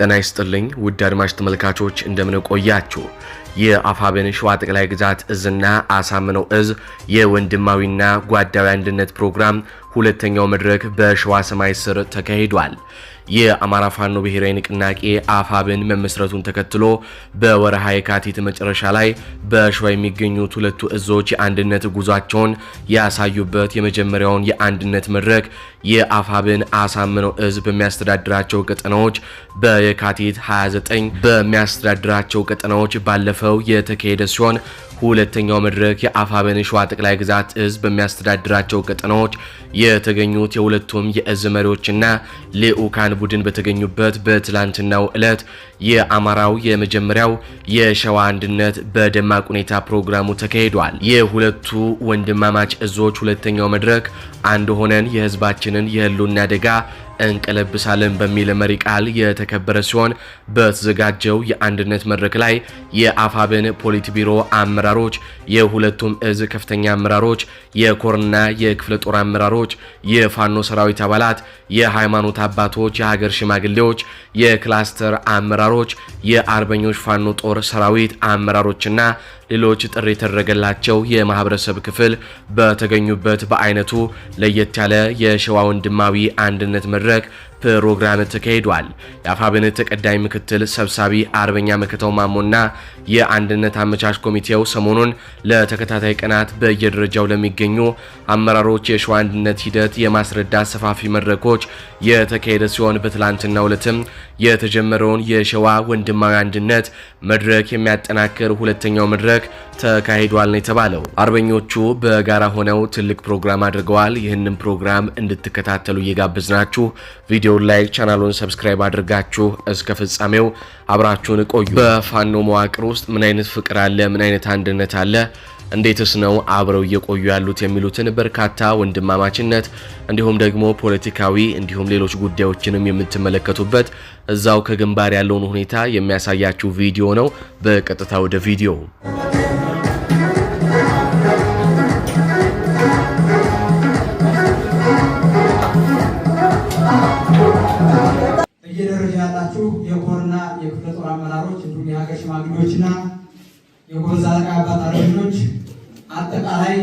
ጤና ይስጥልኝ ውድ አድማጭ ተመልካቾች እንደምን ቆያችሁ። የአፋብን ሸዋ ጠቅላይ ግዛት እዝና አሳምነው እዝ የወንድማዊና ጓዳዊ አንድነት ፕሮግራም ሁለተኛው መድረክ በሸዋ ሰማይ ስር ተካሂዷል። የአማራ ፋኖ ብሔራዊ ንቅናቄ አፋብን መመስረቱን ተከትሎ በወርሃ የካቲት መጨረሻ ላይ በሸዋ የሚገኙት ሁለቱ እዞች የአንድነት ጉዟቸውን ያሳዩበት የመጀመሪያውን የአንድነት መድረክ የአፋብን አሳምነው እዝ በሚያስተዳድራቸው ቀጠናዎች በየካቲት 29 በሚያስተዳድራቸው ቀጠናዎች ባለፈው የተካሄደ ሲሆን ሁለተኛው መድረክ የአፋብን ሸዋ ጠቅላይ ግዛት እዝ በሚያስተዳድራቸው ቀጠናዎች የተገኙት የሁለቱም የእዝ መሪዎችና ልዑካን ቡድን በተገኙበት በትላንትናው ዕለት የአማራው የመጀመሪያው የሸዋ አንድነት በደማቅ ሁኔታ ፕሮግራሙ ተካሂዷል። የሁለቱ ወንድማማች እዞች ሁለተኛው መድረክ አንድ ሆነን የህዝባችንን የህልውና አደጋ እንቀለብሳለን በሚል መሪ ቃል የተከበረ ሲሆን በተዘጋጀው የአንድነት መድረክ ላይ የአፋብን ፖሊት ቢሮ አመራሮች፣ የሁለቱም እዝ ከፍተኛ አመራሮች፣ የኮርና የክፍለ ጦር አመራሮች፣ የፋኖ ሰራዊት አባላት፣ የሃይማኖት አባቶች፣ የሀገር ሽማግሌዎች፣ የክላስተር አመራሮች፣ የአርበኞች ፋኖ ጦር ሰራዊት አመራሮችና ሌሎች ጥሪ የተደረገላቸው የማህበረሰብ ክፍል በተገኙበት በአይነቱ ለየት ያለ የሸዋ ወንድማዊ አንድነት መድረክ ፕሮግራም ተካሂዷል። የአፋብን ተቀዳሚ ምክትል ሰብሳቢ አርበኛ መከታው ማሞና የአንድነት አመቻች ኮሚቴው ሰሞኑን ለተከታታይ ቀናት በየደረጃው ለሚገኙ አመራሮች የሸዋ አንድነት ሂደት የማስረዳት ሰፋፊ መድረኮች የተካሄደ ሲሆን በትላንትናው ዕለትም የተጀመረውን የሸዋ ወንድማዊ አንድነት መድረክ የሚያጠናክር ሁለተኛው መድረክ ተካሂዷል ነው የተባለው። አርበኞቹ በጋራ ሆነው ትልቅ ፕሮግራም አድርገዋል። ይህንን ፕሮግራም እንድትከታተሉ እየጋበዝናችሁ ቪዲዮ ላይክ ቻናሉን ሰብስክራይብ አድርጋችሁ እስከ ፍጻሜው አብራችሁን ቆዩ። በፋኖ መዋቅር ውስጥ ምን አይነት ፍቅር አለ? ምን አይነት አንድነት አለ? እንዴትስ ነው አብረው እየቆዩ ያሉት የሚሉትን በርካታ ወንድማማችነት እንዲሁም ደግሞ ፖለቲካዊ እንዲሁም ሌሎች ጉዳዮችንም የምትመለከቱበት እዛው ከግንባር ያለውን ሁኔታ የሚያሳያችሁ ቪዲዮ ነው። በቀጥታ ወደ ቪዲዮ እየደረጃ ያላችሁ የኮርና የክፍለ ጦር አመራሮች እንዲሁም የሀገር ሽማግሌዎችና የጎበዝ አለቃ አባት አርበኞች አጠቃላይ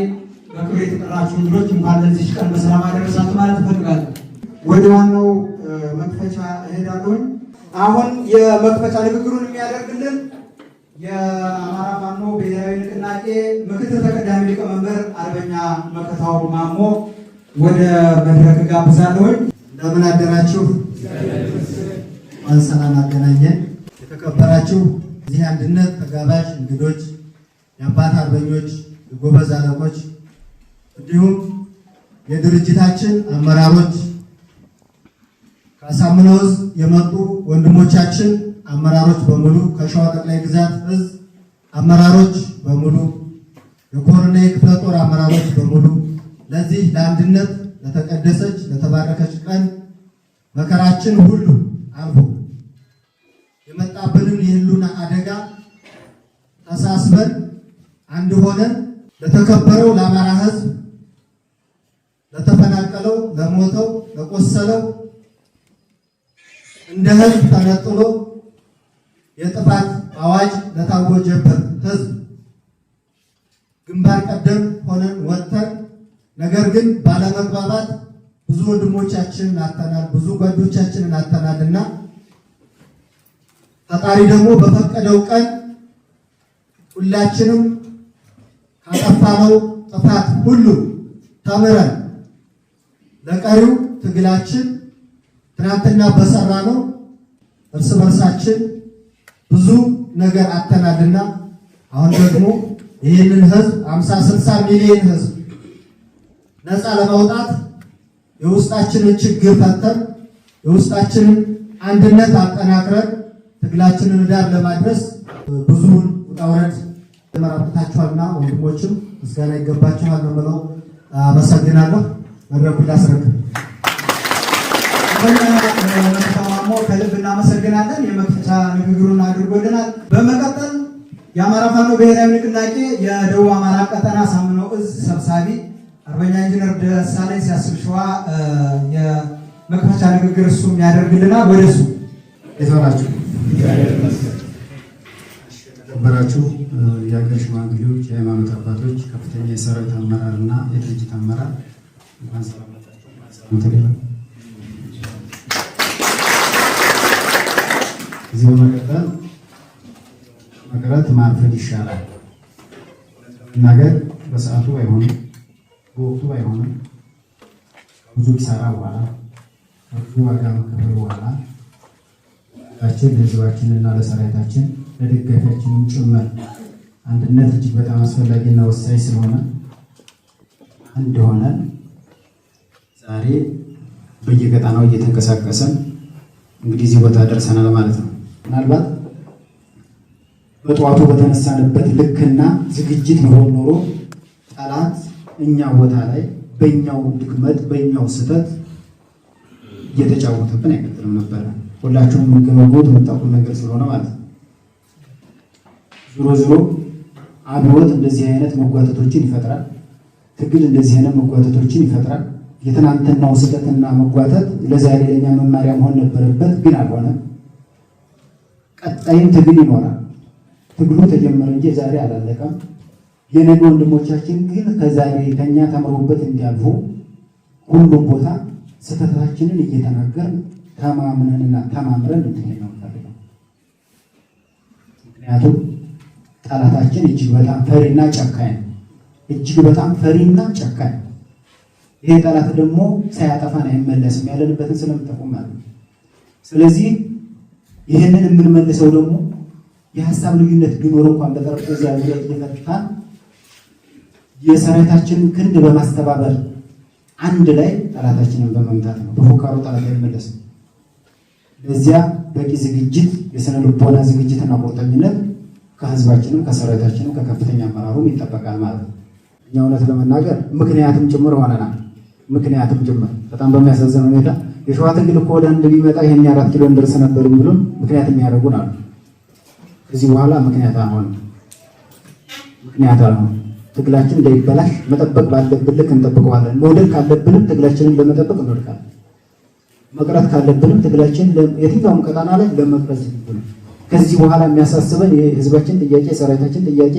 በክብር የተጠራችሁ እንግዶች እንኳን ለዚህ ቀን በሰላም አደረሳችሁ ማለት እፈልጋለሁ። ወደ ዋናው መክፈቻ እሄዳለሁ። አሁን የመክፈቻ ንግግሩን የሚያደርግልን የአማራ ፋኖ ብሔራዊ ንቅናቄ ምክትል ተቀዳሚ ሊቀመንበር አርበኛ መከታው ማሞ ወደ መድረክ ጋብዛለሁ። እንደምን አደራችሁ? ሰላም አገናኘን። የተከበራችሁ እዚህ አንድነት ተጋባዥ እንግዶች፣ የአባት አርበኞች፣ የጎበዝ አለቆች እንዲሁም የድርጅታችን አመራሮች፣ ከአሳምነው እዝ የመጡ ወንድሞቻችን አመራሮች በሙሉ፣ ከሸዋ ጠቅላይ ግዛት እዝ አመራሮች በሙሉ፣ የኮርና የክፍለ ጦር አመራሮች በሙሉ ለዚህ ለአንድነት ለተቀደሰች ለተባረከች ቀን መከራችን ሁሉ አልፎ የመጣብንን የህልውና አደጋ ተሳስበን አንድ ሆነን ለተከበረው ለአማራ ህዝብ፣ ለተፈናቀለው፣ ለሞተው፣ ለቆሰለው እንደ ህዝብ ተነጥሎ የጥፋት አዋጅ ለታወጀበት ህዝብ ግንባር ቀደም ሆነን ወጥተን ነገር ግን ባለመግባባት ብዙ ወንድሞቻችንን አጥተናል፣ ብዙ ጓዶቻችንን አጥተናልና ፈጣሪ ደግሞ በፈቀደው ቀን ሁላችንም ካጠፋነው ጥፋት ሁሉ ተምረን ለቀሪው ትግላችን ትናንትና በሰራነው እርስ በርሳችን ብዙ ነገር አጥተናልና አሁን ደግሞ ይህንን ህዝብ 50-60 ሚሊዮን ህዝብ ነፃ ለማውጣት የውስጣችንን ችግር ፈተን የውስጣችንን አንድነት አጠናክረን ትግላችንን ዳር ለማድረስ ብዙ ውጣ ውረድ ተመራርታችኋልና ወንድሞችም ምስጋና ይገባችኋል ነው ብለው አመሰግናለሁ። መድረኩን ላስረክብ። ተማሞ ከልብ እናመሰግናለን። የመክፈቻ ንግግሩን አድርጎልናል። በመቀጠል የአማራ ፋኖ ብሔራዊ ንቅናቄ የደቡብ አማራ ቀጠና አሳምነው እዝ ሰብሳቢ አርበኛ ኢንጂነር ደሳለኝ ሲያስብ ሸዋ የመክፈቻ ንግግር እሱም ያደርግልናል። ወደሱ የተባላችሁ የተከበራችሁ የሀገር ሽማግሌዎች፣ የሃይማኖት አባቶች፣ ከፍተኛ የሰራዊት አመራር እና የድርጅት አመራር እንኳን ሰላም መጣችሁ። እዚህ በመቀጠል መቅረት ማርፈድ ይሻላል ነገር በሰዓቱ ባይሆንም በወቅቱ ባይሆንም ብዙ ኪሳራ በኋላ ብዙ ዋጋ መከፈል በኋላ ለህዝባችንና ለሰራዊታችን ለደጋፊያችንም ጭምር አንድነት እጅግ በጣም አስፈላጊና ወሳኝ ስለሆነ አንድ ሆነን ዛሬ በየቀጠናው እየተንቀሳቀሰን እንግዲህ እዚህ ቦታ ደርሰናል ማለት ነው። ምናልባት በጠዋቱ በተነሳንበት ልክና ዝግጅት ቢሆን ኖሮ ጠላት እኛ ቦታ ላይ በእኛው ድክመት በእኛው ስህተት እየተጫወተብን አይቀጥልም ነበረ። ሁላችሁም የምትገመገሙት የምታውቁት ነገር ስለሆነ ማለት ነው። ዞሮ ዞሮ አብዮት እንደዚህ አይነት መጓተቶችን ይፈጥራል። ትግል እንደዚህ አይነት መጓተቶችን ይፈጥራል። የትናንትናው ስህተትና መጓተት ለዛሬ ለኛ መማሪያ መሆን ነበረበት፣ ግን አልሆነም። ቀጣይም ትግል ይኖራል። ትግሉ ተጀመረ እንጂ ዛሬ አላለቀም። የነገ ወንድሞቻችን ግን ከዛሬ ከኛ ተምረውበት እንዲያልፉ ሁሉም ቦታ ስህተታችንን እየተናገርን ተማምነንና ተማምረን እንድንሄድ ነው የምፈልገው። ምክንያቱም ጠላታችን እጅግ በጣም ፈሪና ጨካኝ ነው። እጅግ በጣም ፈሪና ጨካኝ። ይሄ ጠላት ደግሞ ሳያጠፋን አይመለስም፣ ያለንበትን ስለምጠፉ ማለት ነው። ስለዚህ ይህንን የምንመልሰው ደግሞ የሀሳብ ልዩነት ቢኖር እንኳን በጠረጴዛ ዙሪያ እየፈታን የሰራዊታችንን ክንድ በማስተባበር አንድ ላይ ጠላታችንን በመምታት ነው። በፉካሩ ጠላት አይመለስም። ለዚያ በቂ ዝግጅት፣ የስነ ልቦና ዝግጅትና ቁርጠኝነት ከህዝባችንም ከሰራዊታችንም ከከፍተኛ አመራሩም ይጠበቃል ማለት ነው። እኛ እውነት ለመናገር ምክንያትም ጭምር ሆነናል። ምክንያትም ጭምር በጣም በሚያሳዝን ሁኔታ የሸዋ ትግል እኮ ወደ አንድ ቢመጣ ይሄን 4 ኪሎ እንደርስ ነበር የሚሉን ምክንያት የሚያደርጉን አሉ። ከዚህ በኋላ ምክንያት አልሆንም። ምክንያት አልሆንም። ትግላችን እንዳይበላሽ መጠበቅ ባለብን ልክ እንጠብቀዋለን። መውደቅ ካለብንም ትግላችንን ለመጠበቅ እንወድቃለን። መቅረት ካለብንም ትግላችን የትኛውም ቀጠና ላይ ለመቅረት ይችላል። ከዚህ በኋላ የሚያሳስበን የህዝባችን ጥያቄ፣ የሰራዊታችን ጥያቄ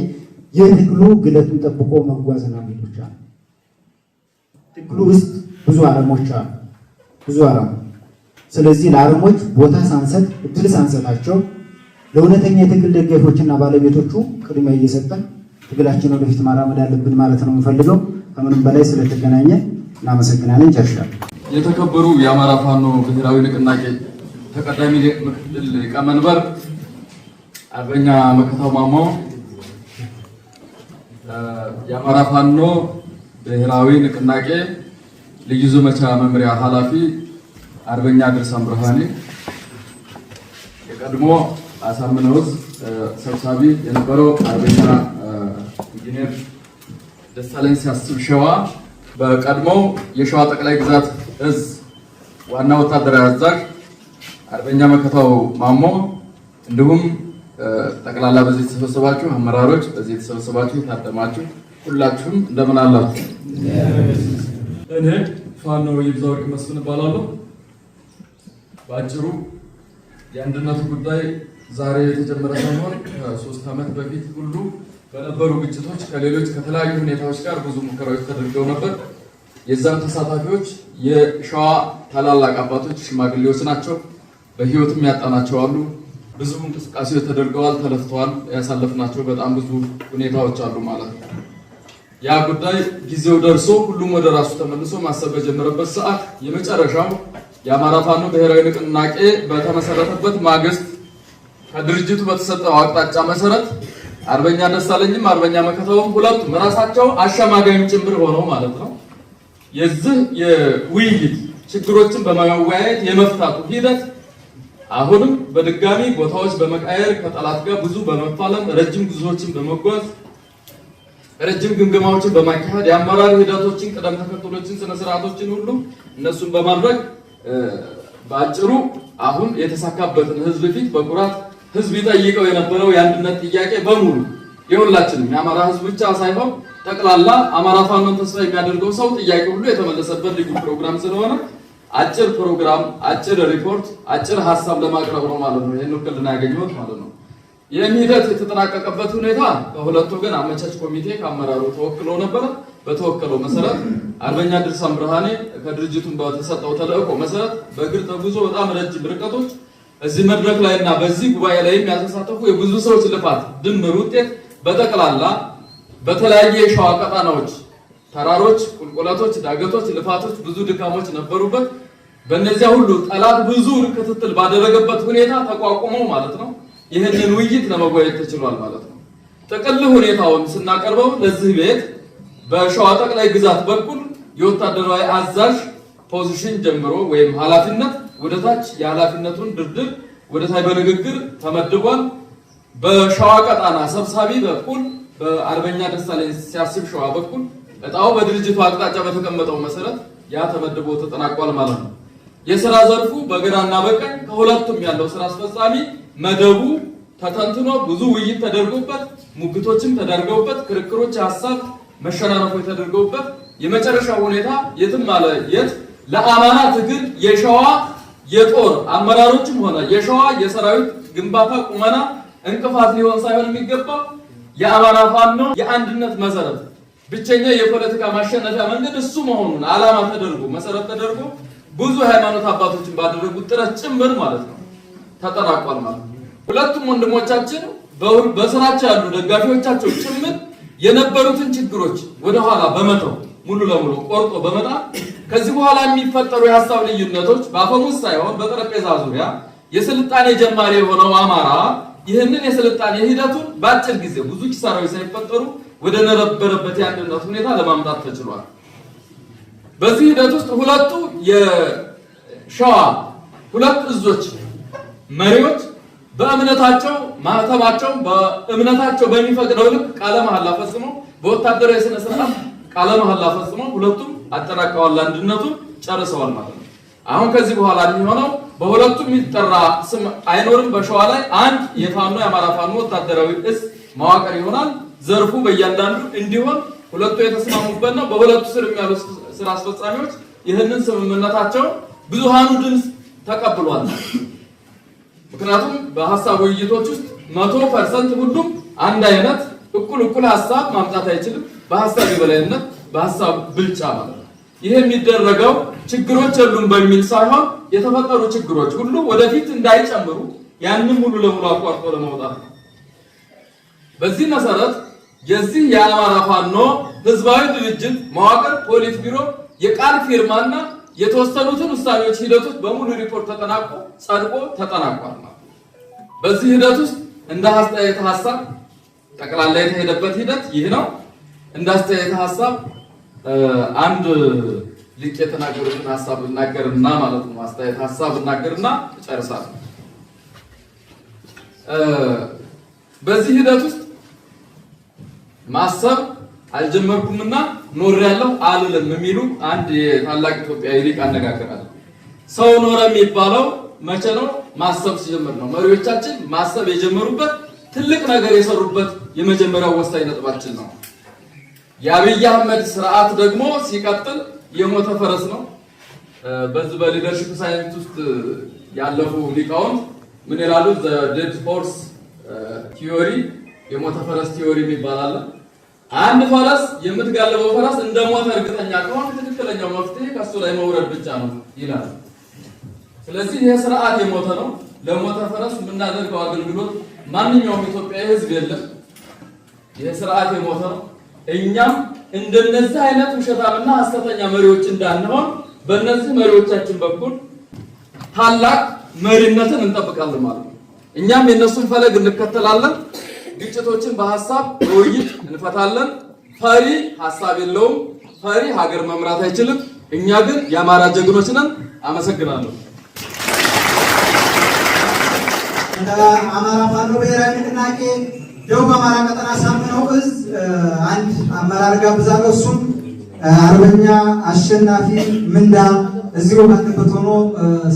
የትግሉ ግለቱን ጠብቆ መጓዝና ብቻ ነው። ትግሉ ውስጥ ብዙ አረሞች አሉ፣ ብዙ አረሞች። ስለዚህ ለአረሞች ቦታ ሳንሰጥ፣ እድል ሳንሰጣቸው ለእውነተኛ የትግል ደጋፊዎችና ባለቤቶቹ ቅድሚያ እየሰጠን ትግላችን ወደፊት ማራመድ አለብን ማለት ነው የምፈልገው። ከምንም በላይ ስለተገናኘ እናመሰግናለን። ጨርሻለሁ። የተከበሩ የአማራ ፋኖ ብሔራዊ ንቅናቄ ተቀዳሚ ምክትል ሊቀመንበር አርበኛ መከታው ማሞ፣ የአማራ ፋኖ ብሔራዊ ንቅናቄ ልዩ ዘመቻ መምሪያ ኃላፊ አርበኛ ድርሳም ብርሃኔ፣ የቀድሞ አሳምነው ዕዝ ሰብሳቢ የነበረው አርበኛ ኢንጂነር ደሳለኝ ሲያስብ ሸዋ፣ በቀድሞው የሸዋ ጠቅላይ ግዛት ዕዝ ዋና ወታደራዊ አዛዥ አርበኛ መከታው ማሞ፣ እንዲሁም ጠቅላላ በዚህ የተሰበሰባችሁ አመራሮች፣ በዚህ የተሰበሰባችሁ የታደማችሁ ሁላችሁም እንደምን አላችሁ? እኔ ፋኖ ይብዛወርቅ መስፍን እባላለሁ። በአጭሩ የአንድነቱ ጉዳይ ዛሬ የተጀመረ ሳይሆን ከ3 ዓመት በፊት ሁሉ በነበሩ ግጭቶች ከሌሎች ከተለያዩ ሁኔታዎች ጋር ብዙ ሙከራዎች ተደርገው ነበር። የዛም ተሳታፊዎች የሸዋ ታላላቅ አባቶች ሽማግሌዎች ናቸው። በህይወትም ያጣናቸው አሉ። ብዙ እንቅስቃሴዎች ተደርገዋል፣ ተለፍተዋል። ያሳለፍናቸው በጣም ብዙ ሁኔታዎች አሉ ማለት ነው። ያ ጉዳይ ጊዜው ደርሶ ሁሉም ወደ ራሱ ተመልሶ ማሰብ በጀመረበት ሰዓት የመጨረሻው የአማራ ፋኖ ብሔራዊ ንቅናቄ በተመሰረተበት ማግስት ከድርጅቱ በተሰጠው አቅጣጫ መሰረት አርበኛ ደሳለኝም አርበኛ መከታውም ሁለቱም ራሳቸው አሸማጋይም ጭምር ሆነው ማለት ነው የዚህ የውይይት ችግሮችን በመወያየት የመፍታቱ ሂደት አሁንም በድጋሚ ቦታዎች በመቃየር ከጠላት ጋር ብዙ በመፋለም ረጅም ጉዞዎችን በመጓዝ ረጅም ግምገማዎችን በማካሄድ የአመራር ሂደቶችን፣ ቅደም ተከተሎችን፣ ስነ ስርዓቶችን ሁሉ እነሱን በማድረግ በአጭሩ አሁን የተሳካበትን ህዝብ ፊት በኩራት ህዝብ ይጠይቀው የነበረው የአንድነት ጥያቄ በሙሉ የሁላችንም የአማራ ህዝብ ብቻ ሳይሆን ጠቅላላ አማራ ፋኖን ተስፋ የሚያደርገው ሰው ጥያቄ ሁሉ የተመለሰበት ልዩ ፕሮግራም ስለሆነ አጭር ፕሮግራም፣ አጭር ሪፖርት፣ አጭር ሐሳብ ለማቅረብ ነው ማለት ነው። ይሄን ውክልና ያገኘሁት ማለት ነው። ይህን ሂደት የተጠናቀቀበት ሁኔታ ከሁለቱ ወገን አመቻች ኮሚቴ ከአመራሩ ተወክሎ ነበር። በተወከለው መሰረት አርበኛ ድርሳም ብርሃኔ ከድርጅቱን በተሰጠው ተልእኮ መሰረት በእግር ተጉዞ በጣም ረጅም ርቀቶች እዚህ መድረክ ላይና በዚህ ጉባኤ ላይ የሚያሳተፉ የብዙ ሰዎች ልፋት ድምር ውጤት በጠቅላላ በተለያየ የሸዋ ቀጣናዎች ተራሮች፣ ቁልቁለቶች፣ ዳገቶች፣ ልፋቶች፣ ብዙ ድካሞች ነበሩበት። በእነዚያ ሁሉ ጠላት ብዙ ክትትል ባደረገበት ሁኔታ ተቋቁመው ማለት ነው ይህንን ውይይት ለመወያየት ተችሏል ማለት ነው። ጥቅል ሁኔታውን ስናቀርበው ለዚህ ቤት በሸዋ ጠቅላይ ግዛት በኩል የወታደራዊ አዛዥ ፖዚሽን ጀምሮ ወይም ኃላፊነት ወደታች የኃላፊነቱን ድርድር ወደታች በንግግር ተመድቧል። በሸዋ ቀጣና ሰብሳቢ በኩል በአርበኛ ደሳለኝ ሲያስብ ሸዋ በኩል እጣው በድርጅቱ አቅጣጫ በተቀመጠው መሰረት ያ ተመድቦ ተጠናቋል ማለት ነው። የሥራ ዘርፉ በግራና በቀኝ ከሁለቱም ያለው ሥራ አስፈጻሚ መደቡ ተተንትኖ ብዙ ውይይት ተደርጎበት ሙግቶችም ተደርገውበት ክርክሮች ሐሳብ መሸናነፎች ተደርገውበት የመጨረሻ ሁኔታ የትም አለ የት ለአማራ ትግል የሸዋ የጦር አመራሮችም ሆነ የሸዋ የሰራዊት ግንባታ ቁመና እንቅፋት ሊሆን ሳይሆን የሚገባው የአማራ ፋኖ የአንድነት መሰረት ብቸኛ የፖለቲካ ማሸነፊያ መንገድ እሱ መሆኑን ዓላማ ተደርጎ መሰረት ተደርጎ ብዙ ሃይማኖት አባቶችን ባደረጉት ጥረት ጭምር ማለት ነው ተጠናቋል ማለት ነው። ሁለቱም ወንድሞቻችን በስራቸው ያሉ ደጋፊዎቻቸው ጭምር የነበሩትን ችግሮች ወደ ኋላ በመተው ሙሉ ለሙሉ ቆርጦ በመጣል ከዚህ በኋላ የሚፈጠሩ የሐሳብ ልዩነቶች በአፈሙዝ ሳይሆን በጠረጴዛ ዙሪያ የስልጣኔ ጀማሪ የሆነው አማራ ይህንን የስልጣኔ ሂደቱን በአጭር ጊዜ ብዙ ኪሳራዎች ሳይፈጠሩ ወደ ነበረበት የአንድነት ሁኔታ ለማምጣት ተችሏል። በዚህ ሂደት ውስጥ ሁለቱ የሸዋ ሁለት እዞች መሪዎች በእምነታቸው ማህተባቸው በእምነታቸው በሚፈቅደው ልክ ቃለ መሐላ ፈጽመው በወታደራዊ ስነ ስርዓት ቃለ መሐላ ፈጽመው ሁለቱም አጠናቀዋል፣ አንድነቱን ጨርሰዋል ማለት ነው። አሁን ከዚህ በኋላ የሚሆነው በሁለቱም የሚጠራ ስም አይኖርም። በሸዋ ላይ አንድ የፋኖ የአማራ ፋኖ ወታደራዊ እዝ መዋቅር ይሆናል። ዘርፉ በእያንዳንዱ እንዲሆን ሁለቱ የተስማሙበት ነው። በሁለቱ ስር ያሉ ስራ አስፈጻሚዎች ይህንን ስምምነታቸው ብዙሃኑ ድምፅ ተቀብሏል። ምክንያቱም በሐሳብ ውይይቶች ውስጥ 100% ሁሉም አንድ አይነት እኩል ሐሳብ ማምጣት አይችልም። በሐሳብ የበላይነት በሐሳብ ብልጫ ማለት ነው። ይሄ የሚደረገው ችግሮች የሉም በሚል ሳይሆን የተፈጠሩ ችግሮች ሁሉ ወደፊት እንዳይጨምሩ ያንን ሙሉ ለሙሉ አቋርጦ ለማውጣት ነው። በዚህ መሰረት የዚህ የአማራ ፋኖ ህዝባዊ ድርጅት መዋቅር ፖሊስ ቢሮ የቃል ፊርማና የተወሰኑትን ውሳኔዎች ሂደቶች በሙሉ ሪፖርት ተጠናቆ ጸድቆ ተጠናቋል። በዚህ ሂደት ውስጥ እንደ አስተያየት ሐሳብ ጠቅላላ የተሄደበት ሂደት ይህ ነው። እንደ አስተያየት ሐሳብ አንድ ሊቅ የተናገሩትን ሐሳብ እናገርና ማለት ነው አስተያየት ሐሳብ እናገርና እጨርሳለሁ። በዚህ ሂደት ውስጥ ማሰብ አልጀመርኩምና ኖር ያለው አልልም የሚሉ አንድ የታላቅ ኢትዮጵያዊ ሊቅ አነጋገራል። ሰው ኖረ የሚባለው መቼ ነው? ማሰብ ሲጀምር ነው። መሪዎቻችን ማሰብ የጀመሩበት ትልቅ ነገር የሰሩበት የመጀመሪያው ወሳኝ ነጥባችን ነው። የአብይ አህመድ ስርዓት ደግሞ ሲቀጥል የሞተ ፈረስ ነው። በዚህ በሊደርሺፕ ሳይንስ ውስጥ ያለፉ ሊቃውንት ምን ይላሉ? ዴድ ሆርስ ቲዮሪ የሞተ ፈረስ ቲዮሪ ይባላል። አንድ ፈረስ የምትጋለበው ፈረስ እንደሞተ እርግጠኛ ከሆነ ትክክለኛው መፍትሄ ከሱ ላይ መውረድ ብቻ ነው ይላል። ስለዚህ ይሄ ስርዓት የሞተ ነው። ለሞተ ፈረስ የምናደርገው አገልግሎት ማንኛውም ኢትዮጵያዊ ህዝብ የለም። ይሄ ስርዓት የሞተ ነው። እኛም እንደነዚህ አይነት ውሸታምና ሐሰተኛ መሪዎች እንዳንሆን በእነዚህ መሪዎቻችን በኩል ታላቅ መሪነትን እንጠብቃለን ማለት ነው። እኛም የነሱን ፈለግ እንከተላለን። ግጭቶችን በሐሳብ በውይይት እንፈታለን። ፈሪ ሐሳብ የለውም። ፈሪ ሀገር መምራት አይችልም። እኛ ግን የአማራ ጀግኖች ነን። አመሰግናለሁ። አማራ ፋኖ ብሔራዊ ንቅናቄ ደቡብ አማራ ቀጠና ሳምነው እዝ አንድ አመራር ጋብዛለሁ። እሱም አርበኛ አሸናፊ ምንዳ እዚሁ ባለበት ሆኖ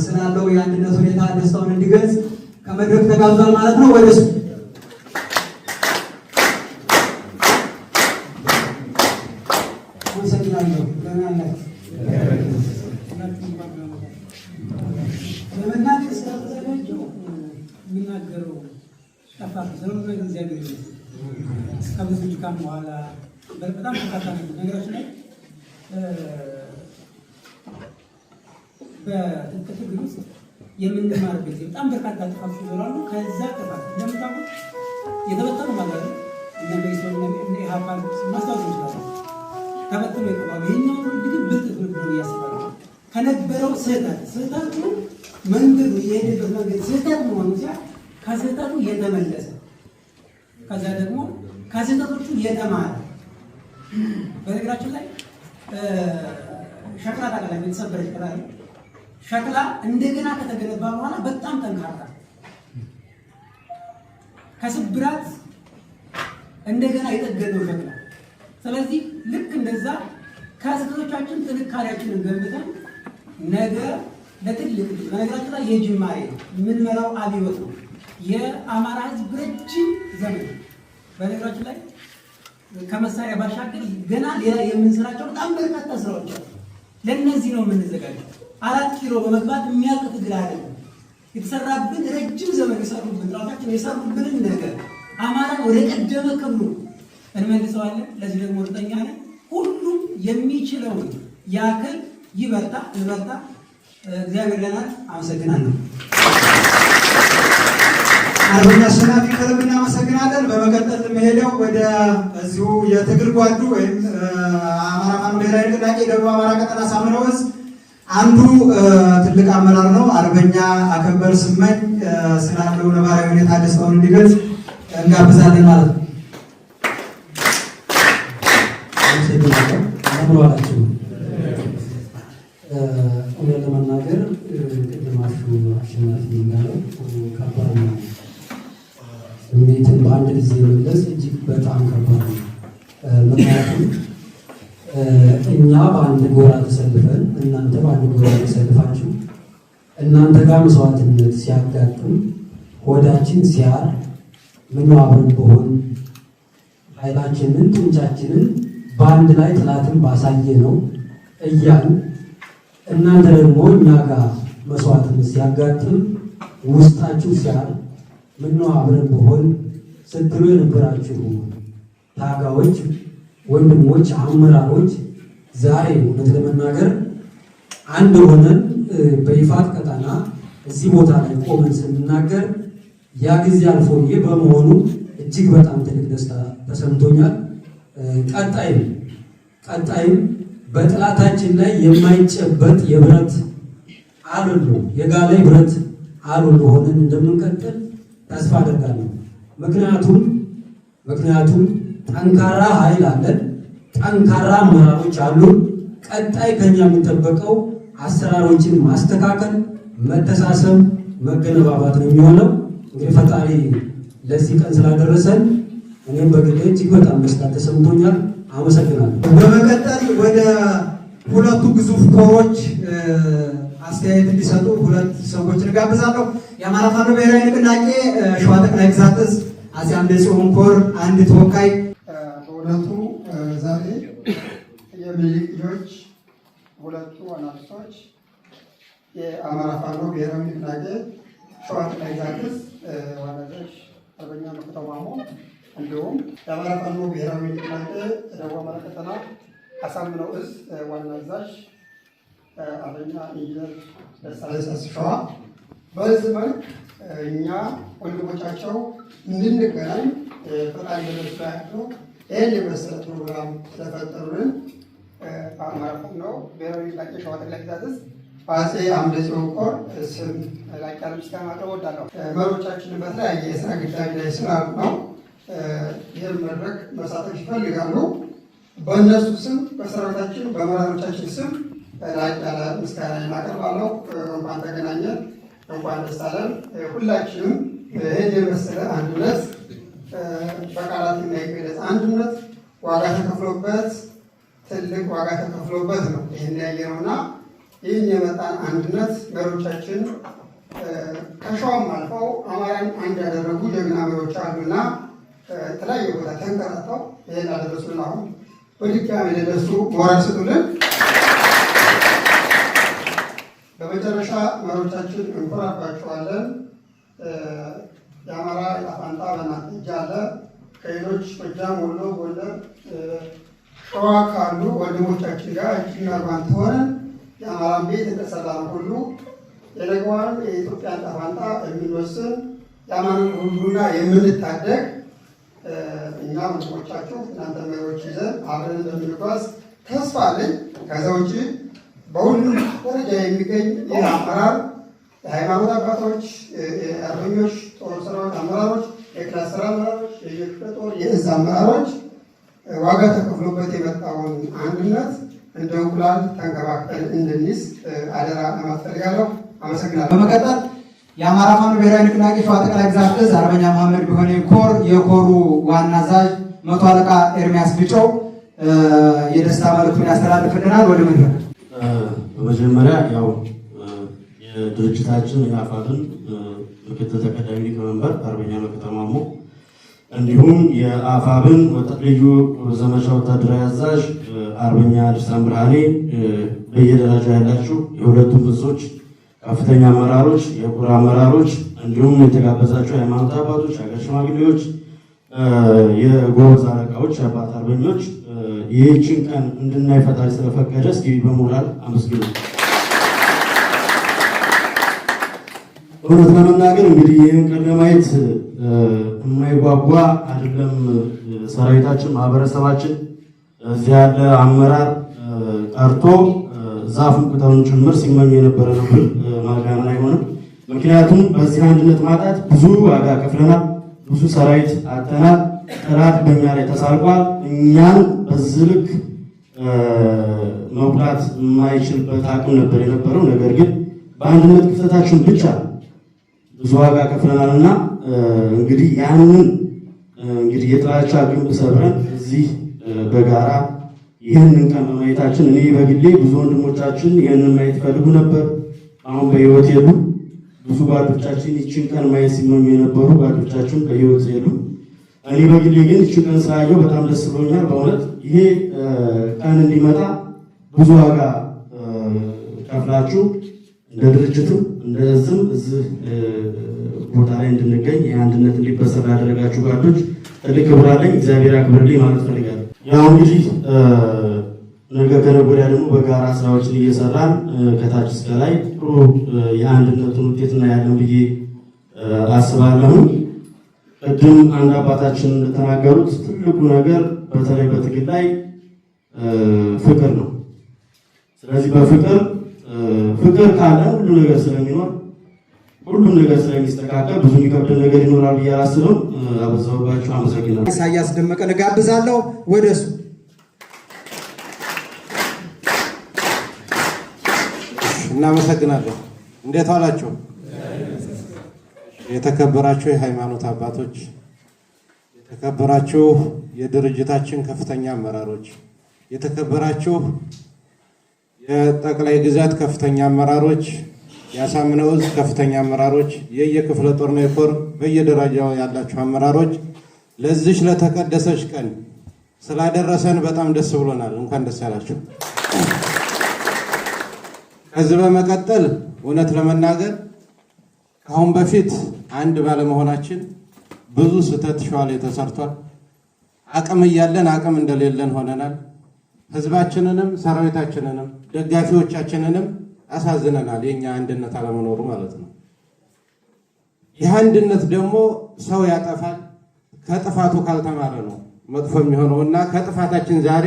ስላለው የአንድነት ሁኔታ ደስታውን እንዲገልጽ ከመድረክ ተጋብዟል ማለት ነው። ወደ እሱ ለመናገር ስለተዘጋጀው የሚናገረው ጠፋት። ስለምን እግዚአብሔር ከብዙ ድካም በኋላ በጣም ተካታ ነገራችን ላይ በትጥቅ ትግል ውስጥ የምንማርበት በጣም በርካታ ጥፋቶች ይኖራሉ። ከዛ ጥፋት እንደምታውቁት የተበተኑ ማለት ነው። እነ ኢህአፓን ማስታወስ እንችላለን። ተበትኖ ይቆማሉ። ይህኛው እንግዲህ ብልጥ ብሎ እያስባሉ ከነበረው ስህተቱ መንገዱ የሄደበት መንገድ ስህተት መሆኑ ሲያ ከስህተቱ የተመለሰ ከዛ ደግሞ ከስህተቶቹ የተማረ በነገራችን ላይ ሸክላ ታውቃለህ? የተሰበረ ሸክላ እንደገና ከተገነባ በኋላ በጣም ጠንካራ ከስብራት እንደገና የጠገነው ሸክላ። ስለዚህ ልክ እንደዛ ከስህተቶቻችን ጥንካሬያችንን ገንብተን ነገ ለትልቅ በነገራችን ላይ የጅማሬ ነው የምንመራው አብዮት ነው። የአማራ ሕዝብ ረጅም ዘመን በነገራችን ላይ ከመሳሪያ ባሻገር ገና ሌላ የምንሰራቸው በጣም በርካታ ስራዎች አሉ። ለእነዚህ ነው የምንዘጋጀው። 4 ኪሎ በመግባት የሚያልቅ ትግል አይደለም። የተሰራብን ረጅም ዘመን የሰሩብን ጣፋችን የሰሩብንን ነገር አማራ ወደ ቀደመ ክብሩ እንመልሰዋለን። ለዚህ ደግሞ እርግጠኛ ነን። ሁሉም የሚችለውን ያክል ይበርታ፣ እንበርታ። እግዚአብሔር ለናት። አመሰግናለሁ። አርበኛ አሸናፊ ከልብ እናመሰግናለን። በመቀጠል የምሄደው ወደ እዚሁ የትግል ጓዱ ወይም አማራ ፋኖ ብሔራዊ ንቅናቄ ደቡብ አማራ ቀጠና አሳምነው ዕዝ አንዱ ትልቅ አመራር ነው። አርበኛ አከበር ስመኝ ስላለው ነባራዊ ሁኔታ ደስታውን እንዲገልጽ እንጋብዛለን ማለት ነው። አመሰግናለሁ። እውነት ለመናገር ቅድማችሁ አሸናፊ እንዳለው ከባድ ነው። ስሜትን በአንድ ጊዜ መግለጽ እጅግ በጣም ከባድ ነው። ምክንያቱም እኛ በአንድ ጎራ ተሰልፈን እናንተ በአንድ ጎራ ተሰልፋችሁ እናንተ ጋር መስዋዕትነት ሲያጋጥም ሆዳችን ሲያር ምነው አብረን በሆን ኃይላችንን ጡንቻችንን በአንድ ላይ ጥላትን ባሳየ ነው እያልን እናንተ ደግሞ እኛ ጋር መስዋዕትነት ሲያጋጥም ውስጣችሁ ሲያር ምነው አብረን በሆን ስትሉ የነበራችሁ ታጋዮች፣ ወንድሞች፣ አመራሮች ዛሬ እውነት ለመናገር አንድ ሆነን በይፋት ቀጠና እዚህ ቦታ ላይ ቆመን ስንናገር ያ ጊዜ አልፎ በመሆኑ እጅግ በጣም ትልቅ ደስታ ተሰምቶኛል። ቀጣይም በጥላታችን ላይ የማይጨበጥ የብረት አሎሎ የጋለ ብረት አሎሎ ሆነን እንደምንቀጥል ተስፋ አደርጋለሁ። ምክንያቱም ጠንካራ ኃይል አለን፣ ጠንካራ አመራሮች አሉ። ቀጣይ ከኛ የሚጠበቀው አሰራሮችን ማስተካከል፣ መተሳሰብ፣ መገነባባት ነው የሚሆነው። እንግዲህ ፈጣሪ ለዚህ ቀን ስላደረሰን እኔም በግሌ እጅግ በጣም ደስታ ተሰምቶኛል። አመሰግናለሁ። በመቀጠል ወደ ሁለቱ ግዙፍ ኮሮች አስተያየት እንዲሰጡ ሁለት ሰዎችን ጋብዛለሁ። የአማራ ፋኖ ብሔራዊ ንቅናቄ ሸዋ ጠቅላይ ግዛት ዕዝ አፄ አምደ ጽዮን ኮር አንድ ተወካይ። በእውነቱ ዛሬ የሚኒልክ ልጆች ሁለቱ አናብስቶች የአማራ ፋኖ ብሔራዊ ንቅናቄ ሸዋ ጠቅላይ ግዛት ዕዝ ዋና አዛዥ አርበኛ መከታው ማሞ እንዲሁም የአማራ ፋኖ ብሔራዊ ንቅናቄ ደቡብ አማራ ቀጠና አሳምነው ዕዝ ዋና አዛዥ አርበኛ ኢንጂነር ደሳለኝ ሸዋ በዚህ መልክ እኛ ወንድሞቻቸው እንድንገናኝ ፈጣሪ በነሱ ያለው ይህን የመሰለ ፕሮግራም ስለፈጠሩልን በአማራ ፋኖ ብሔራዊ ንቅናቄ ሸዋ ጠቅላይ ግዛት ዕዝ በአፄ አምደ ጽዮን ኮር ስም ላቅ ያለ ምስጋና ማቅረብ እወዳለሁ። መሪዎቻችንን በተለያየ የስራ ግዳጅ ላይ ስላሉ ነው ይህን መድረክ መሳተፍ ይፈልጋሉ። በእነሱ ስም በሰራዊታችን በመራሮቻችን ስም ላቅ ያለ ምስጋና ማቀርባለሁ። እንኳን ተገናኘን፣ እንኳን ደስ አለን። ሁላችንም ይህን የመሰለ አንድነት በቃላት የማይገለጽ አንድነት ዋጋ ተከፍሎበት ትልቅ ዋጋ ተከፍሎበት ነው ይህን ያየነውና ይህን የመጣን አንድነት መሪዎቻችን ከሸዋም አልፈው አማራን አንድ ያደረጉ ጀግና መሪዎች አሉና የተለያየ ቦታ ተንከራተው ይህን ያደረሱልን አሁን በድጋሚ ለነሱ ሞራል ስጡልን። መሪዎቻችን እንኮራባቸዋለን። የአማራ ዕጣ ፈንታ በእናንተ እጅ አለ። ከሌሎች ጎጃም፣ ወሎ፣ ጎንደር፣ ሸዋ ካሉ ወንድሞቻችን ጋር እጅና ጓንት ሆነን የአማራን ቤት እንደሰራን ሁሉ የነገዋን የኢትዮጵያን ዕጣ ፈንታ የምንወስን የአማራን ሁሉና የምንታደግ እኛ ወንድሞቻችሁ እናንተ መሪዎች ይዘን አብረን እንደምንጓዝ ተስፋ አለኝ። ከዛ ውጭ በሁሉም ደረጃ የሚገኝ ይህ አመራር የሃይማኖት አባቶች፣ የአርበኞች ጦር ሰራዊት አመራሮች፣ የክላስተር አመራሮች፣ የክፍለ ጦር የእዝ አመራሮች ዋጋ ተከፍሎበት የመጣውን አንድነት እንደ እንቁላል ተንከባክተን እንድንይዝ አደራ ለማለት ፈልጋለሁ። አመሰግናለሁ። በመቀጠል የአማራ ፋኖ ብሔራዊ ንቅናቄ ሸዋ ጠቅላይ ግዛት እዝ አርበኛ መሐመድ ቢሆኔ ኮር የኮሩ ዋና አዛዥ መቶ አለቃ ኤርሚያስ ብጨው የደስታ መልዕክቱን ያስተላልፍልናል። ወደ መድረክ። በመጀመሪያ ያው የድርጅታችን የአፋብን ምክትል ተቀዳሚ ሊቀመንበር አርበኛ መከታ ማሞ እንዲሁም የአፋብን ልዩ ዘመቻ ወታደራዊ አዛዥ አርበኛ ልሳን ብርሃኔ፣ በየደረጃ ያላችሁ የሁለቱም እዞች ከፍተኛ አመራሮች፣ የኮር አመራሮች እንዲሁም የተጋበዛቸው የሃይማኖት አባቶች፣ ሀገር ሽማግሌዎች፣ የጎበዝ አለቃዎች፣ የአባት አርበኞች ይህችን ቀን እንድናይ ፈጣሪ ስለፈቀደ እስኪ በሞራል አመስግኑ። እውነት ለመናገር እንግዲህ ይህን ቀን ለማየት የማይጓጓ አይደለም ሰራዊታችን፣ ማህበረሰባችን እዚያ ያለ አመራር ቀርቶ ዛፉን ቅጠሉን ጭምር ሲመኙ የነበረ ነው ብል ማጋነን አይሆንም። ምክንያቱም በዚህ አንድነት ማጣት ብዙ ዋጋ ከፍለናል፣ ብዙ ሰራዊት አጥተናል፣ ጠላት በእኛ ላይ ተሳልቋል። እኛን በዚህ ልክ መጉዳት የማይችልበት አቅም ነበር የነበረው። ነገር ግን በአንድነት ክፍተታችን ብቻ ብዙ ዋጋ ከፍለናልና እንግዲህ ያንን እንግዲህ የጥላቻ ግንብ ሰብረን እዚህ በጋራ ይህንን ቀን በማየታችን እኔ በግሌ ብዙ ወንድሞቻችን ይህንን ማየት ይፈልጉ ነበር፣ አሁን በህይወት የሉ። ብዙ ጓዶቻችን ይችን ቀን ማየት ሲመኙ የነበሩ ጓዶቻችን በህይወት የሉ። እኔ በግሌ ግን ይችን ቀን ስላየው በጣም ደስ ብሎኛል። በእውነት ይሄ ቀን እንዲመጣ ብዙ ዋጋ ከፍላችሁ እንደ ድርጅትም እንደ እዝም እዚህ ቦታ ላይ እንድንገኝ የአንድነት እንዲበሰር ያደረጋችሁ ጓዶች ትልቅ ክብር አለኝ። እግዚአብሔር ያክብርልኝ ማለት ፈልጋለሁ። ያው እንግዲህ ነገ ከነገ ወዲያ ደግሞ በጋራ ስራዎችን እየሰራን ከታች እስከ ላይ ጥሩ የአንድነቱን ውጤት እናያለን ብዬ አስባለሁ። ቅድም አንድ አባታችን እንደተናገሩት ትልቁ ነገር በተለይ በትግል ላይ ፍቅር ነው። ስለዚህ በፍቅር ካለ ሁሉ ነገር ስለሚኖር ሁሉም ነገር ስለሚስተካከል ብዙ የሚከብድ ነገር ይኖራል ብዬ አላስብም። አበዛሁባችሁ። አመሰግናለሁ። ኢሳያስ ደመቀን እጋብዛለሁ። ወደሱ እናመሰግናለን። እንዴት ዋላችሁ? የተከበራችሁ የሃይማኖት አባቶች፣ የተከበራችሁ የድርጅታችን ከፍተኛ አመራሮች፣ የተከበራችሁ የጠቅላይ ግዛት ከፍተኛ አመራሮች፣ የአሳምነው ዕዝ ከፍተኛ አመራሮች፣ የየክፍለ ጦርና የኮር በየደረጃው ያላችሁ አመራሮች ለዚች ለተቀደሰች ቀን ስላደረሰን በጣም ደስ ብሎናል። እንኳን ደስ ያላችሁ። ከዚህ በመቀጠል እውነት ለመናገር ከአሁን በፊት አንድ ባለመሆናችን ብዙ ስህተት ሸዋ ላይ ተሰርቷል። አቅም እያለን አቅም እንደሌለን ሆነናል። ህዝባችንንም ሰራዊታችንንም ደጋፊዎቻችንንም አሳዝነናል። የኛ አንድነት አለመኖሩ ማለት ነው። ይህ አንድነት ደግሞ ሰው ያጠፋል። ከጥፋቱ ካልተማረ ነው መጥፎ የሚሆነው እና ከጥፋታችን ዛሬ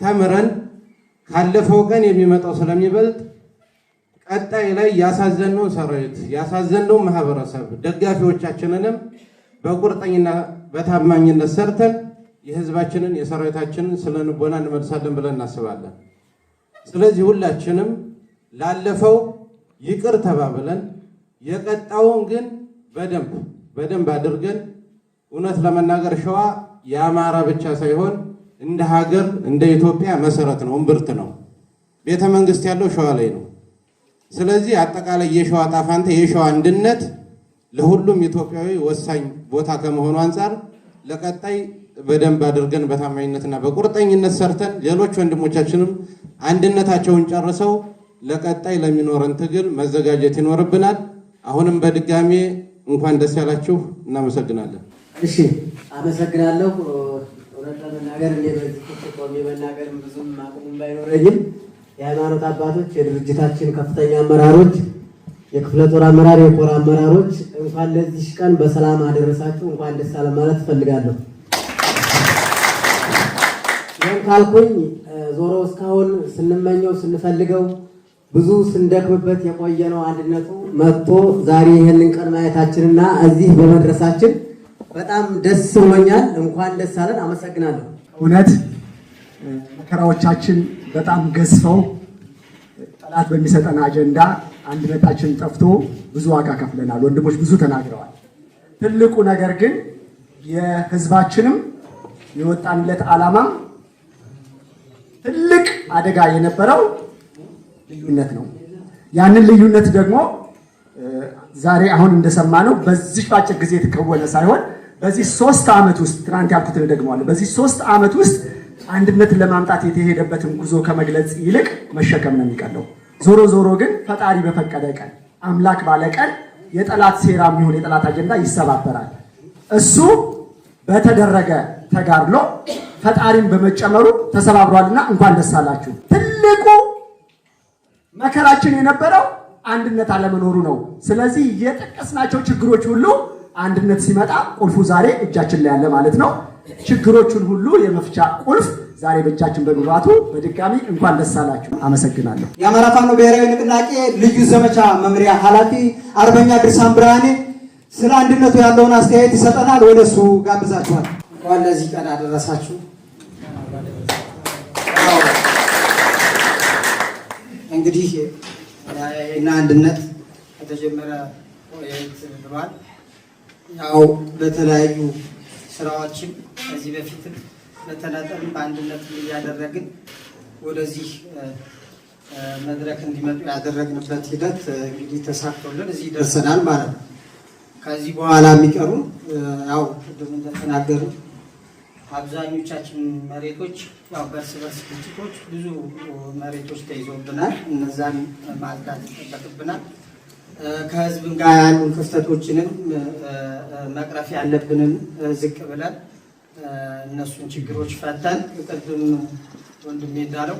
ተምረን ካለፈው ቀን የሚመጣው ስለሚበልጥ ቀጣይ ላይ ያሳዘነው ሰራዊት ያሳዘነው ማህበረሰብ ደጋፊዎቻችንንም በቁርጠኝና በታማኝነት ሰርተን የህዝባችንን የሰራዊታችንን ስለንቦና እንመልሳለን ብለን እናስባለን። ስለዚህ ሁላችንም ላለፈው ይቅር ተባብለን የቀጣውን ግን በደንብ አድርገን እውነት ለመናገር ሸዋ የአማራ ብቻ ሳይሆን እንደ ሀገር እንደ ኢትዮጵያ መሰረት ነው፣ እምብርት ነው። ቤተ መንግስት ያለው ሸዋ ላይ ነው። ስለዚህ አጠቃላይ የሸዋ ዕጣ ፈንታ የሸዋ አንድነት ለሁሉም ኢትዮጵያዊ ወሳኝ ቦታ ከመሆኑ አንፃር ለቀጣይ በደንብ አድርገን በታማኝነትና በቁርጠኝነት ሰርተን ሌሎች ወንድሞቻችንም አንድነታቸውን ጨርሰው ለቀጣይ ለሚኖረን ትግል መዘጋጀት ይኖርብናል። አሁንም በድጋሚ እንኳን ደስ ያላችሁ እናመሰግናለን። እሺ አመሰግናለሁ። እውነት ለመናገር እኔ በዚህ ቆሜ መናገር ብዙም አቅሙም ባይኖረኝም የሃይማኖት አባቶች፣ የድርጅታችን ከፍተኛ አመራሮች፣ የክፍለ ጦር አመራር፣ የኮር አመራሮች እንኳን ለዚህ ቀን በሰላም አደረሳችሁ፣ እንኳን ደስ አለ ማለት ፈልጋለሁ። ይህን ካልኩኝ ዞሮ እስካሁን ስንመኘው ስንፈልገው ብዙ ስንደክምበት የቆየነው አንድነቱ መጥቶ ዛሬ ይህንን ቀን ማየታችንና እዚህ በመድረሳችን በጣም ደስ ብሎኛል። እንኳን ደስ አለን። አመሰግናለሁ። እውነት መከራዎቻችን በጣም ገዝፈው ጠላት በሚሰጠን አጀንዳ አንድነታችን ጠፍቶ ብዙ ዋጋ ከፍለናል። ወንድሞች ብዙ ተናግረዋል። ትልቁ ነገር ግን የህዝባችንም የወጣንለት ዓላማ ትልቅ አደጋ የነበረው ልዩነት ነው። ያንን ልዩነት ደግሞ ዛሬ አሁን እንደሰማነው በዚህ አጭር ጊዜ የተከወነ ሳይሆን በዚህ 3 ዓመት ውስጥ ትናንት ያልኩትን ደግመዋለሁ። በዚህ 3 ዓመት ውስጥ አንድነትን ለማምጣት የተሄደበትን ጉዞ ከመግለጽ ይልቅ መሸከም ነው የሚቀለው። ዞሮ ዞሮ ግን ፈጣሪ በፈቀደ ቀን አምላክ ባለ ቀን የጠላት ሴራ የሚሆን የጠላት አጀንዳ ይሰባበራል። እሱ በተደረገ ተጋድሎ ፈጣሪን በመጨመሩ ተሰባብሯልና እንኳን ደስ አላችሁ። ትልቁ መከራችን የነበረው አንድነት አለመኖሩ ነው። ስለዚህ የጠቀስናቸው ችግሮች ሁሉ አንድነት ሲመጣ ቁልፉ ዛሬ እጃችን ላይ ያለ ማለት ነው። ችግሮቹን ሁሉ የመፍቻ ቁልፍ ዛሬ በእጃችን በመግባቱ በድጋሚ እንኳን ደስ አላችሁ። አመሰግናለሁ። የአማራ ፋኖ ብሔራዊ ንቅናቄ ልዩ ዘመቻ መምሪያ ኃላፊ አርበኛ ድርሳን ብርሃኔ ስለ አንድነቱ ያለውን አስተያየት ይሰጠናል። ወደሱ ጋብዛችኋል። እንኳን ለዚህ ቀን አደረሳችሁ። እንግዲህ እና አንድነት ከተጀመረ ቆየት ብሏል። ያው በተለያዩ ስራዎችም ከዚህ በፊትም በተናጠል በአንድነት እያደረግን ወደዚህ መድረክ እንዲመጡ ያደረግንበት ሂደት እንግዲህ ተሳክቶልን እዚህ ደርሰናል ማለት ነው። ከዚህ በኋላ የሚቀሩ ያው ቅድም እንደተናገሩ አብዛኞቻችን መሬቶች ያው በርስ በርስ ግጭቶች ብዙ መሬቶች ተይዞብናል። እነዛን ማጽዳት ይጠበቅብናል። ከህዝብ ጋር ያሉ ክፍተቶችንም መቅረፍ ያለብንን ዝቅ ብለን እነሱን ችግሮች ፈተን ቅድም ወንድሜ እንዳለው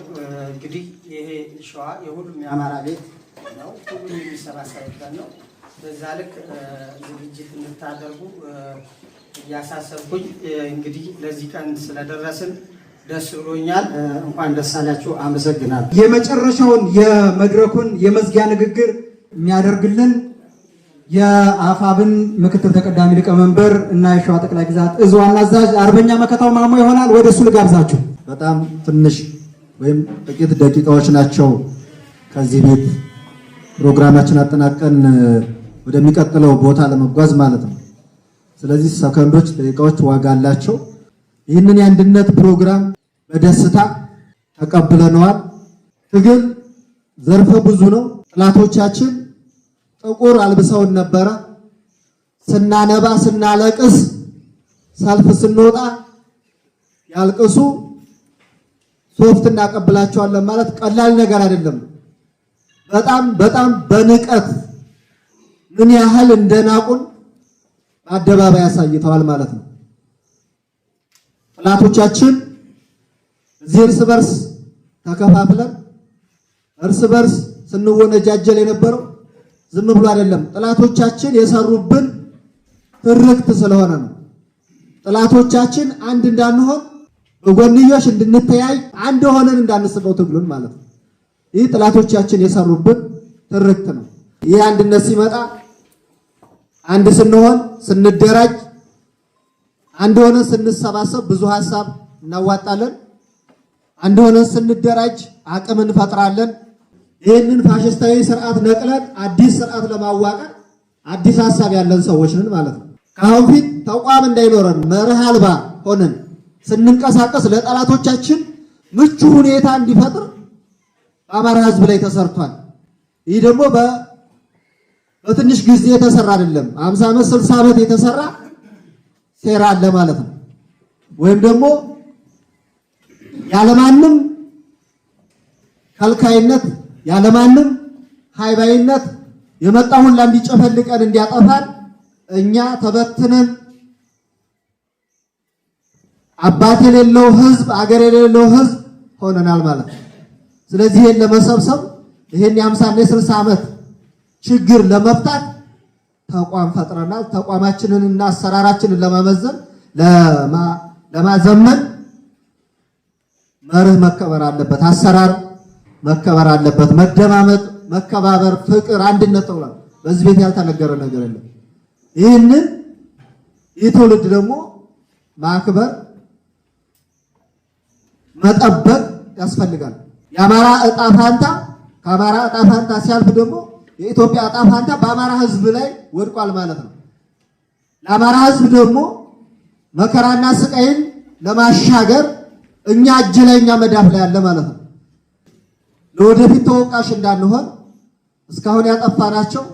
እንግዲህ ይሄ ሸዋ የሁሉም የአማራ ቤት ነው። ሁሉም የሚሰባሰብበት ነው። በዛ ልክ ዝግጅት እንድታደርጉ እያሳሰብኩኝ እንግዲህ ለዚህ ቀን ስለደረስን ደስ ብሎኛል። እንኳን ደስ አላችሁ። አመሰግናለሁ። የመጨረሻውን የመድረኩን የመዝጊያ ንግግር የሚያደርግልን የአፋብን ምክትል ተቀዳሚ ሊቀመንበር እና የሸዋ ጠቅላይ ግዛት እዝ ዋና አዛዥ አርበኛ መከታው ማሞ ይሆናል። ወደ እሱ ልጋብዛችሁ። በጣም ትንሽ ወይም ጥቂት ደቂቃዎች ናቸው ከዚህ ቤት ፕሮግራማችን አጠናቀን ወደሚቀጥለው ቦታ ለመጓዝ ማለት ነው። ስለዚህ ሰከንዶች፣ ደቂቃዎች ዋጋ አላቸው። ይህንን የአንድነት ፕሮግራም በደስታ ተቀብለነዋል። ትግል ዘርፈ ብዙ ነው። ጥላቶቻችን ጥቁር አልብሰውን ነበረ። ስናነባ ስናለቅስ፣ ሰልፍ ስንወጣ ያልቅሱ፣ ሶፍት እናቀብላቸዋለን ማለት ቀላል ነገር አይደለም። በጣም በንቀት ምን ያህል እንደናቁን በአደባባይ አሳይተዋል ማለት ነው። ጥላቶቻችን እዚህ እርስ በርስ ተከፋፍለን እርስ በርስ ስንወነጃጀል የነበረው ዝም ብሎ አይደለም። ጥላቶቻችን የሰሩብን ትርክት ስለሆነ ነው። ጥላቶቻችን አንድ እንዳንሆን በጎንዮሽ እንድንተያይ አንድ ሆነን እንዳንስበው ትግሉን ማለት ነው። ይህ ጥላቶቻችን የሰሩብን ትርክት ነው። ይህ አንድነት ሲመጣ አንድ ስንሆን ስንደራጅ፣ አንድ ሆነን ስንሰባሰብ ብዙ ሀሳብ እናዋጣለን። አንድ ሆነን ስንደራጅ አቅም እንፈጥራለን። ይህንን ፋሽስታዊ ስርዓት ነቅለን አዲስ ስርዓት ለማዋቀር አዲስ ሀሳብ ያለን ሰዎች ነን ማለት ነው። ከአሁን ፊት ተቋም እንዳይኖረን መርህ አልባ ሆነን ስንንቀሳቀስ ለጠላቶቻችን ምቹ ሁኔታ እንዲፈጥር በአማራ ሕዝብ ላይ ተሰርቷል። ይህ ደግሞ በትንሽ ጊዜ የተሰራ አይደለም። 50 ዓመት 60 ዓመት የተሰራ ሴራ አለ ማለት ነው። ወይም ደግሞ ያለማንም ከልካይነት ያለማንም ሃይባይነት የመጣውን እንዲጨፈልቀን እንዲያጠፋን እኛ ተበትነን አባት የሌለው ህዝብ አገር የሌለው ህዝብ ሆነናል ማለት ነው። ስለዚህ ይሄን ለመሰብሰብ ይሄን የ50 እና 60 ዓመት ችግር ለመፍታት ተቋም ፈጥረናል። ተቋማችንንና አሰራራችንን ለማመዘን ለማዘመን መርህ መከበር አለበት፣ አሰራር መከበር አለበት፣ መደማመጥ፣ መከባበር፣ ፍቅር፣ አንድነት ተብሏል። በዚህ ቤት ያልተነገረ ነገር የለም። ይህንን የትውልድ ደግሞ ማክበር መጠበቅ ያስፈልጋል። የአማራ ዕጣ ፋንታ ከአማራ ዕጣ ፋንታ ሲያልፍ ደግሞ የኢትዮጵያ ዕጣ ፋንታ በአማራ ህዝብ ላይ ወድቋል ማለት ነው። ለአማራ ህዝብ ደግሞ መከራና ስቃይን ለማሻገር እኛ እጅ ላይ እኛ መዳፍ ላይ ያለ ማለት ነው። ለወደፊት ተወቃሽ እንዳንሆን እስካሁን ያጠፋናቸው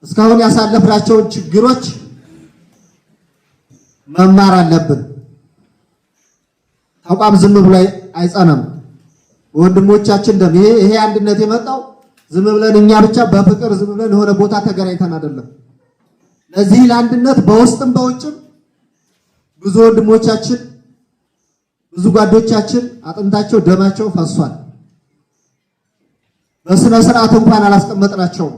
እስካሁን ያሳለፍናቸውን ችግሮች መማር አለብን። ተቋም ዝም ብሎ አይጸናም። ወንድሞቻችን ደም ይሄ አንድነት የመጣው ዝም ብለን እኛ ብቻ በፍቅር ዝም ብለን የሆነ ቦታ ተገናኝተን አይደለም። ለዚህ ለአንድነት በውስጥም በውጭም ብዙ ወንድሞቻችን ብዙ ጓዶቻችን አጥንታቸው ደማቸው ፈሷል። በስነ ስርዓት እንኳን አላስቀመጥናቸውም።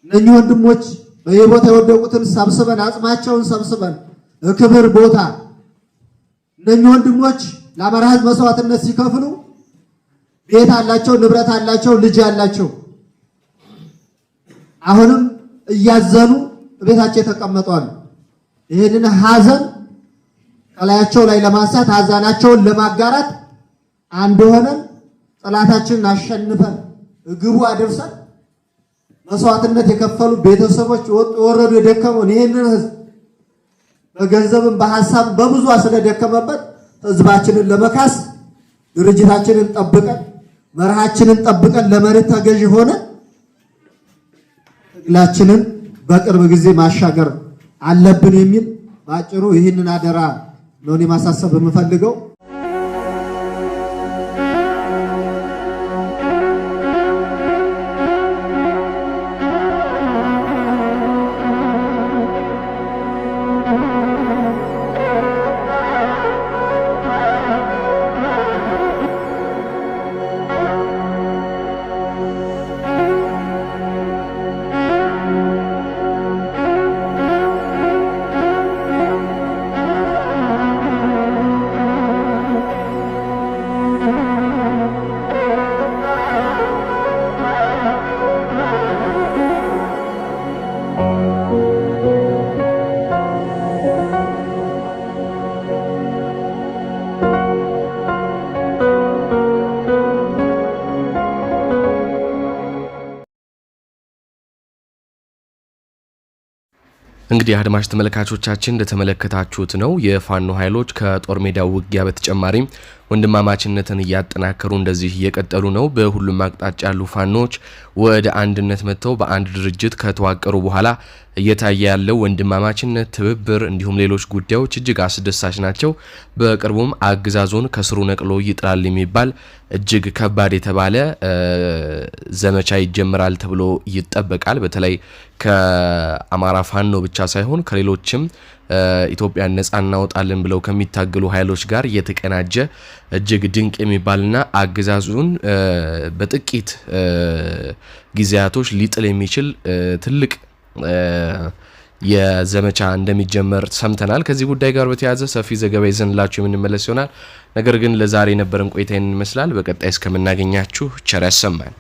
እነኚህ ወንድሞች በየቦታ የወደቁትን ሰብስበን አጽማቸውን ሰብስበን ክብር ቦታ እነኚህ ወንድሞች ለአማራ ህዝብ መስዋዕትነት ሲከፍሉ ቤት አላቸው፣ ንብረት አላቸው፣ ልጅ አላቸው። አሁንም እያዘኑ ቤታቸው የተቀመጧል። ይሄንን ሀዘን ከላያቸው ላይ ለማንሳት ሀዘናቸውን ለማጋራት አንድ ሆነን ጠላታችንን አሸንፈን ግቡ አድርሰን መስዋዕትነት የከፈሉ ቤተሰቦች ወረዱ የደከመውን ይሄንን ህዝብ በገንዘብም በሐሳብ በብዙ ስለደከመበት ህዝባችንን ለመካስ ድርጅታችንን ጠብቀን መርሃችንን ጠብቀን ለመሬት ተገዥ ሆነን ትግላችንን በቅርብ ጊዜ ማሻገር አለብን የሚል ባጭሩ ይህንን አደራ ነው ማሳሰብ የምፈልገው። እንግዲህ አድማጭ ተመልካቾቻችን እንደተመለከታችሁት ነው የፋኖ ኃይሎች ከጦር ሜዳው ውጊያ በተጨማሪ ወንድማማችነትን እያጠናከሩ እንደዚህ እየቀጠሉ ነው። በሁሉም አቅጣጫ ያሉ ፋኖች ወደ አንድነት መጥተው በአንድ ድርጅት ከተዋቀሩ በኋላ እየታየ ያለው ወንድማማችነት፣ ትብብር እንዲሁም ሌሎች ጉዳዮች እጅግ አስደሳች ናቸው። በቅርቡም አገዛዙን ከስሩ ነቅሎ ይጥላል የሚባል እጅግ ከባድ የተባለ ዘመቻ ይጀምራል ተብሎ ይጠበቃል። በተለይ ከአማራ ፋኖ ብቻ ሳይሆን ከሌሎችም ኢትዮጵያን ነጻ እናወጣለን ብለው ከሚታገሉ ኃይሎች ጋር የተቀናጀ እጅግ ድንቅ የሚባልና አገዛዙን በጥቂት ጊዜያቶች ሊጥል የሚችል ትልቅ የዘመቻ እንደሚጀመር ሰምተናል። ከዚህ ጉዳይ ጋር በተያያዘ ሰፊ ዘገባ ይዘንላችሁ የምንመለስ ይሆናል። ነገር ግን ለዛሬ የነበረን ቆይታ ይመስላል። በቀጣይ እስከምናገኛችሁ ቸር ያሰማን።